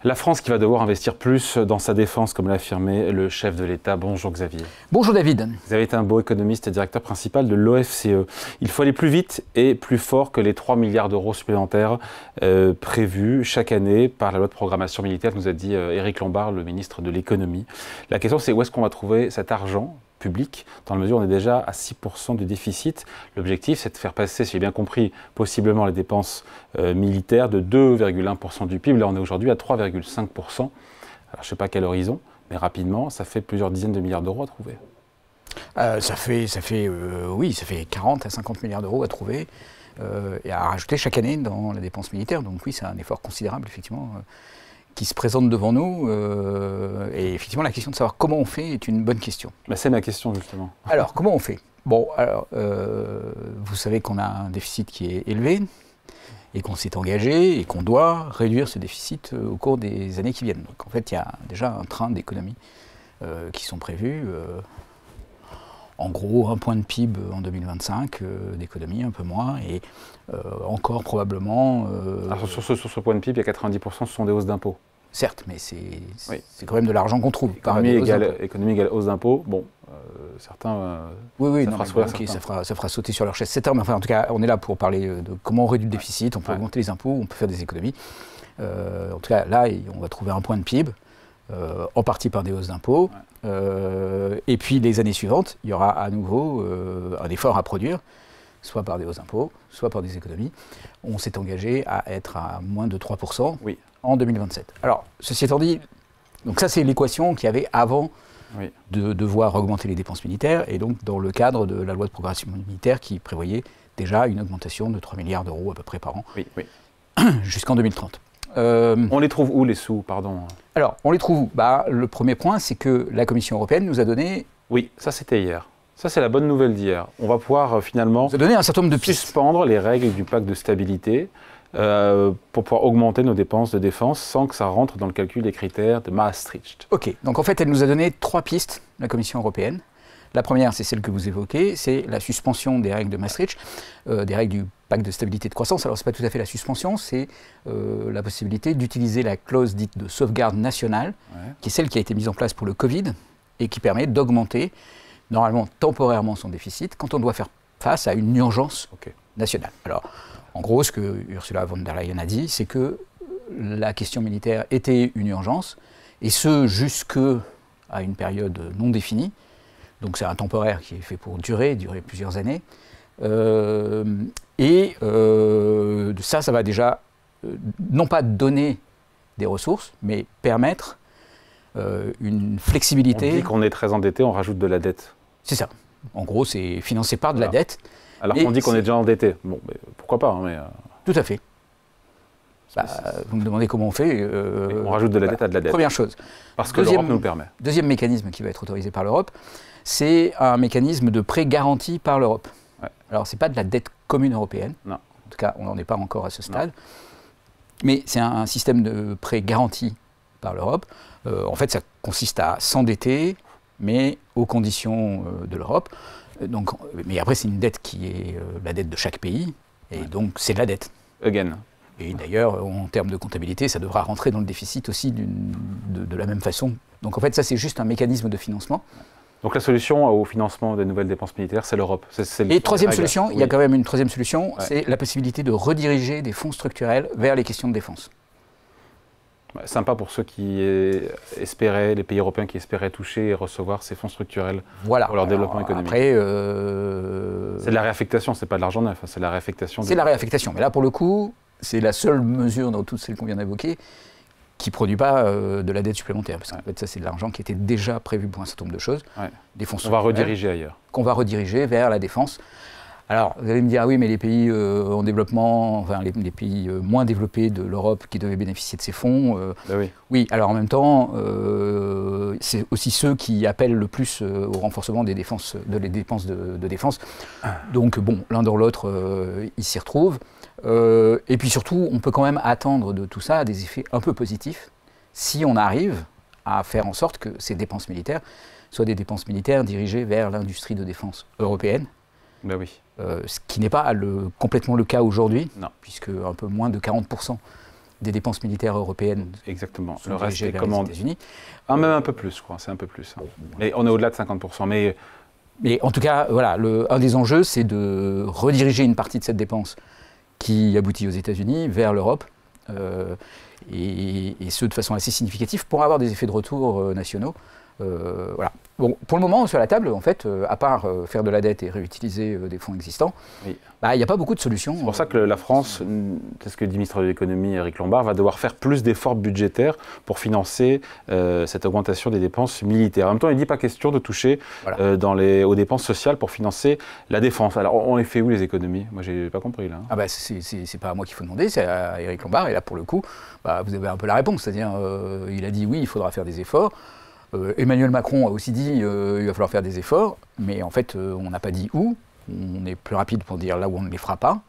La France qui va devoir investir plus dans sa défense, comme l'a affirmé le chef de l'État. Bonjour Xavier. Bonjour David. Vous avez été un beau économiste et directeur principal de l'OFCE. Il faut aller plus vite et plus fort que les 3 milliards d'euros supplémentaires prévus chaque année par la loi de programmation militaire, nous a dit Éric Lombard, le ministre de l'économie. La question c'est où est-ce qu'on va trouver cet argent public, dans la mesure où on est déjà à 6% du déficit. L'objectif, c'est de faire passer, si j'ai bien compris, possiblement les dépenses militaires de 2,1% du PIB. Là, on est aujourd'hui à 3,5%. Alors, je ne sais pas à quel horizon, mais rapidement, ça fait plusieurs dizaines de milliards d'euros à trouver. Ça fait 40 à 50 milliards d'euros à trouver et à rajouter chaque année dans la dépense militaire. Donc oui, c'est un effort considérable, effectivement, qui se présente devant nous. Et effectivement, la question de savoir comment on fait est une bonne question. Bah, c'est ma question, justement. Alors, comment on fait? Bon, alors, vous savez qu'on a un déficit qui est élevé et qu'on s'est engagé et qu'on doit réduire ce déficit au cours des années qui viennent. Donc, en fait, il y a déjà un train d'économies qui sont prévus. En gros, 1 point de PIB en 2025, d'économie, un peu moins, et encore probablement... Alors sur ce point de PIB, il y a 90%, ce sont des hausses d'impôts. Certes, mais c'est quand même de l'argent qu'on trouve. Économie égale hausse d'impôts, bon, certains... ça fera sauter sur leur chaise 7 heures, mais enfin, en tout cas, on est là pour parler de comment on réduit le déficit, on peut augmenter les impôts, on peut faire des économies. En tout cas, là, on va trouver 1 point de PIB, en partie par des hausses d'impôts. Et puis les années suivantes, il y aura à nouveau un effort à produire, soit par des hausses d'impôts, soit par des économies. On s'est engagé à être à moins de 3% en 2027. Alors, ceci étant dit, donc ça c'est l'équation qu'il y avait avant de devoir augmenter les dépenses militaires, et donc dans le cadre de la loi de programmation militaire qui prévoyait déjà une augmentation de 3 milliards d'euros à peu près par an, jusqu'en 2030. On les trouve où les sous, pardon? Alors, on les trouve où? Le premier point, c'est que la Commission européenne nous a donné... Oui, ça c'était hier. Ça c'est la bonne nouvelle d'hier. On va pouvoir finalement nous a donné un certain nombre de suspendre les règles du pacte de stabilité pour pouvoir augmenter nos dépenses de défense sans que ça rentre dans le calcul des critères de Maastricht. Ok, donc en fait elle nous a donné 3 pistes, la Commission européenne. La première, c'est celle que vous évoquez, c'est la suspension des règles de Maastricht, des règles du pacte de stabilité de croissance. Alors, ce n'est pas tout à fait la suspension, c'est la possibilité d'utiliser la clause dite de sauvegarde nationale, qui est celle qui a été mise en place pour le Covid, et qui permet d'augmenter, normalement, temporairement son déficit, quand on doit faire face à une urgence nationale. Alors, en gros, ce que Ursula von der Leyen a dit, c'est que la question militaire était une urgence, et ce, jusqu'à une période non définie. Donc c'est un temporaire qui est fait pour durer plusieurs années. Ça va déjà, non pas donner des ressources, mais permettre une flexibilité. On dit qu'on est très endetté, on rajoute de la dette. C'est ça. En gros, c'est financé par de la dette. Alors qu'on dit qu'on est déjà endetté. Bon, pourquoi pas, mais... Tout à fait. Vous me demandez comment on fait. On rajoute de la dette à de la dette. Première chose. Parce que l'Europe nous le permet. Deuxième mécanisme qui va être autorisé par l'Europe, c'est un mécanisme de prêt garanti par l'Europe. Alors, ce n'est pas de la dette commune européenne. Non. En tout cas, on n'en est pas encore à ce stade. Mais c'est un système de prêt garanti par l'Europe. En fait, ça consiste à s'endetter, mais aux conditions de l'Europe. Mais après, c'est une dette qui est la dette de chaque pays. Et donc, c'est de la dette. Again. Et d'ailleurs, en termes de comptabilité, ça devra rentrer dans le déficit aussi de la même façon. Donc, en fait, ça, c'est juste un mécanisme de financement. Donc la solution au financement des nouvelles dépenses militaires, c'est l'Europe. Et troisième solution, il y a quand même une troisième solution, c'est la possibilité de rediriger des fonds structurels vers les questions de défense. Sympa pour ceux qui espéraient, les pays européens qui espéraient toucher et recevoir ces fonds structurels pour leur développement économique. Après, c'est de la réaffectation, c'est pas de l'argent neuf, c'est de la réaffectation. C'est de la réaffectation, mais là pour le coup, c'est la seule mesure dans toutes celles qu'on vient d'évoquer qui ne produit pas de la dette supplémentaire. Parce qu'en fait, ça, c'est de l'argent qui était déjà prévu pour un certain nombre de choses. Des fonds on va rediriger ailleurs. Qu'on va rediriger vers la défense. Alors, vous allez me dire, ah oui, mais les pays en développement, enfin, les pays moins développés de l'Europe qui devaient bénéficier de ces fonds, oui, alors en même temps, c'est aussi ceux qui appellent le plus au renforcement des dépenses de défense. Donc, bon, l'un dans l'autre, ils s'y retrouvent. Et puis surtout, on peut quand même attendre de tout ça des effets un peu positifs si on arrive à faire en sorte que ces dépenses militaires soient des dépenses militaires dirigées vers l'industrie de défense européenne. Ce qui n'est pas complètement le cas aujourd'hui, puisque un peu moins de 40% des dépenses militaires européennes. Exactement. Le reste est commandé. États-Unis. Même un peu plus, je crois. C'est un peu plus. Mais on est au-delà de 50%. Mais en tout cas, voilà, un des enjeux, c'est de rediriger une partie de cette dépense qui aboutit aux États-Unis vers l'Europe, et ce de façon assez significative pour avoir des effets de retour nationaux. Voilà. Bon, pour le moment, sur la table, en fait, à part faire de la dette et réutiliser des fonds existants, il n'y a pas beaucoup de solutions. C'est pour ça que la France, c'est ce que dit le ministre de l'économie, Éric Lombard, va devoir faire plus d'efforts budgétaires pour financer cette augmentation des dépenses militaires. En même temps, il ne dit pas question de toucher aux dépenses sociales pour financer la défense. Alors, on les fait où, les économies? Moi, je n'ai pas compris, là. Ah bah, c'est pas à moi qu'il faut demander, c'est à Éric Lombard. Et là, pour le coup, vous avez un peu la réponse. C'est-à-dire, il a dit oui, il faudra faire des efforts. Emmanuel Macron a aussi dit qu'il va falloir faire des efforts, mais en fait, on n'a pas dit où. On est plus rapide pour dire là où on ne les fera pas.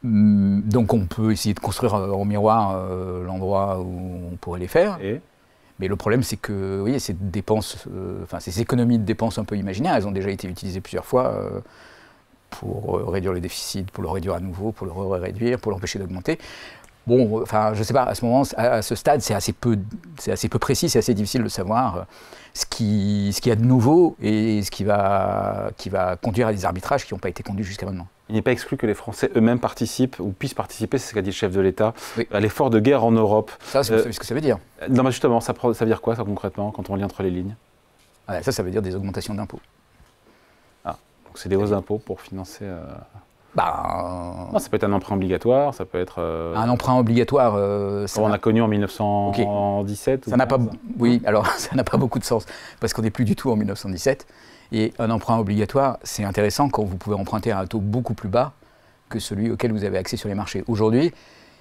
Donc on peut essayer de construire en miroir l'endroit où on pourrait les faire. Mais le problème, c'est que oui, ces dépenses, ces économies de dépenses un peu imaginaires, elles ont déjà été utilisées plusieurs fois pour réduire le déficit, pour le réduire à nouveau, pour le réduire, pour l'empêcher d'augmenter. Bon, enfin, je ne sais pas, à ce moment, à ce stade, c'est assez peu précis, c'est assez difficile de savoir ce qu'il y a de nouveau et ce qui va conduire à des arbitrages qui n'ont pas été conduits jusqu'à maintenant. Il n'est pas exclu que les Français eux-mêmes participent ou puissent participer, c'est ce qu'a dit le chef de l'État, à l'effort de guerre en Europe. Ça, vous savez ce que ça veut dire? Non, mais justement, ça veut dire quoi, ça, concrètement, quand on lit entre les lignes? Ça veut dire des augmentations d'impôts. Ah, donc c'est des hausses d'impôts pour financer... Non, ça peut être un emprunt obligatoire, ça peut être... Un emprunt obligatoire... on a connu en 1917 ça n'a pas, oui, alors ça n'a pas beaucoup de sens, parce qu'on n'est plus du tout en 1917. Et un emprunt obligatoire, c'est intéressant quand vous pouvez emprunter à un taux beaucoup plus bas que celui auquel vous avez accès sur les marchés. Aujourd'hui,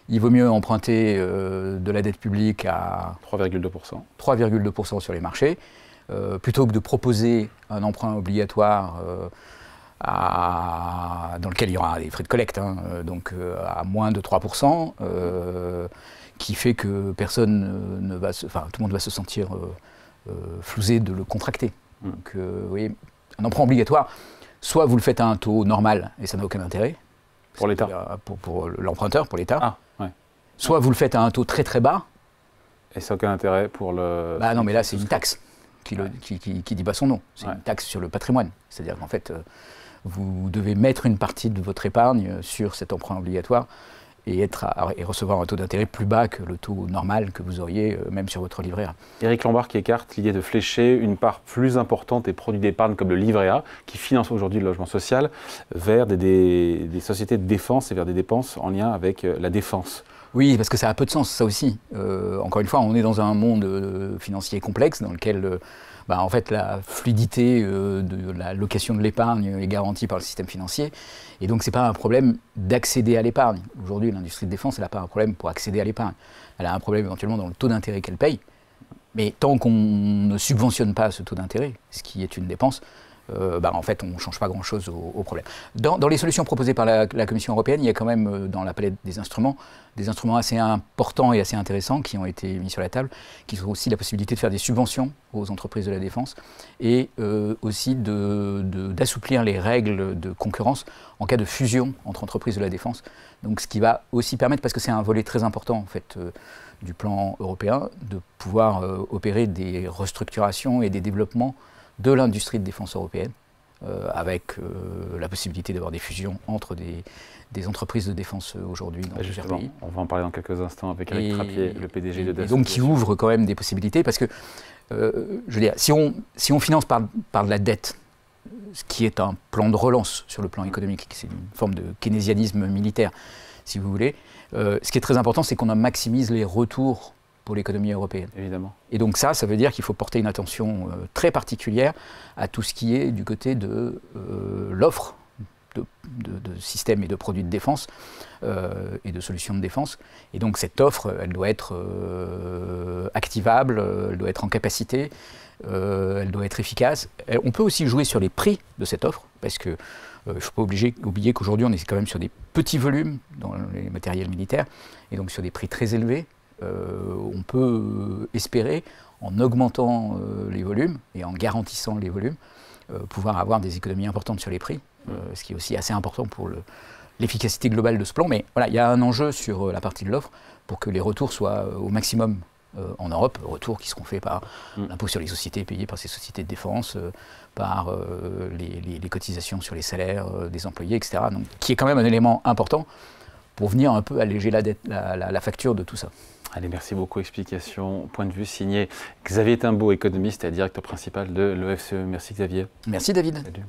il vaut mieux emprunter de la dette publique à 3,2%. 3,2% sur les marchés, plutôt que de proposer un emprunt obligatoire dans lequel il y aura des frais de collecte, donc à moins de 3%, qui fait que personne ne va tout le monde va se sentir flousé de le contracter. Donc, vous voyez, un emprunt obligatoire, soit vous le faites à un taux normal, et ça n'a aucun intérêt. Pour l'État. Pour l'emprunteur, pour l'État. Ah, ouais. Soit vous le faites à un taux très très bas. Et ça n'a aucun intérêt pour le... non, mais là, c'est une taxe qui dit pas son nom. C'est une taxe sur le patrimoine. C'est-à-dire qu'en fait, vous devez mettre une partie de votre épargne sur cet emprunt obligatoire et recevoir un taux d'intérêt plus bas que le taux normal que vous auriez même sur votre livret A. Éric Lombard qui écarte l'idée de flécher une part plus importante des produits d'épargne comme le livret A, qui finance aujourd'hui le logement social, vers des sociétés de défense et vers des dépenses en lien avec la défense. Oui, parce que ça a peu de sens, ça aussi. Encore une fois, on est dans un monde financier complexe dans lequel en fait, la fluidité de la location de l'épargne est garantie par le système financier. Et donc, ce n'est pas un problème d'accéder à l'épargne. Aujourd'hui, l'industrie de défense, elle n'a pas un problème pour accéder à l'épargne. Elle a un problème éventuellement dans le taux d'intérêt qu'elle paye. Mais tant qu'on ne subventionne pas ce taux d'intérêt, ce qui est une dépense, en fait, on ne change pas grand-chose au problème. Dans les solutions proposées par la Commission européenne, il y a quand même dans la palette des instruments assez importants et assez intéressants qui ont été mis sur la table, qui sont aussi la possibilité de faire des subventions aux entreprises de la défense et aussi d'assouplir les règles de concurrence en cas de fusion entre entreprises de la défense. Donc, ce qui va aussi permettre, parce que c'est un volet très important en fait, du plan européen, de pouvoir opérer des restructurations et des développements de l'industrie de défense européenne, avec la possibilité d'avoir des fusions entre des entreprises de défense aujourd'hui dans plusieurs pays. On va en parler dans quelques instants avec Eric Trappier, le PDG de Dassault. Et donc qui ouvre quand même des possibilités, parce que, je veux dire, si on finance par de la dette, ce qui est un plan de relance sur le plan économique, c'est une forme de keynésianisme militaire, si vous voulez, ce qui est très important, c'est qu'on en maximise les retours pour l'économie européenne. Évidemment. Et donc ça veut dire qu'il faut porter une attention très particulière à tout ce qui est du côté de l'offre de systèmes et de produits de défense et de solutions de défense. Et donc cette offre, elle doit être activable, elle doit être en capacité, elle doit être efficace. On peut aussi jouer sur les prix de cette offre, parce que il ne faut pas oublier qu'aujourd'hui on est quand même sur des petits volumes dans les matériels militaires, et donc sur des prix très élevés. On peut espérer, en augmentant les volumes et en garantissant les volumes, pouvoir avoir des économies importantes sur les prix, ce qui est aussi assez important pour l'efficacité globale de ce plan. Mais voilà, il y a un enjeu sur la partie de l'offre pour que les retours soient au maximum en Europe, retours qui seront faits par l'impôt sur les sociétés payé par ces sociétés de défense, par les cotisations sur les salaires des employés, etc. Donc, qui est quand même un élément important pour venir un peu alléger la facture de tout ça. Allez, merci beaucoup. Explication, point de vue signé Xavier Timbaud, économiste et directeur principal de l'OFCE. Merci Xavier. Merci David. Salut.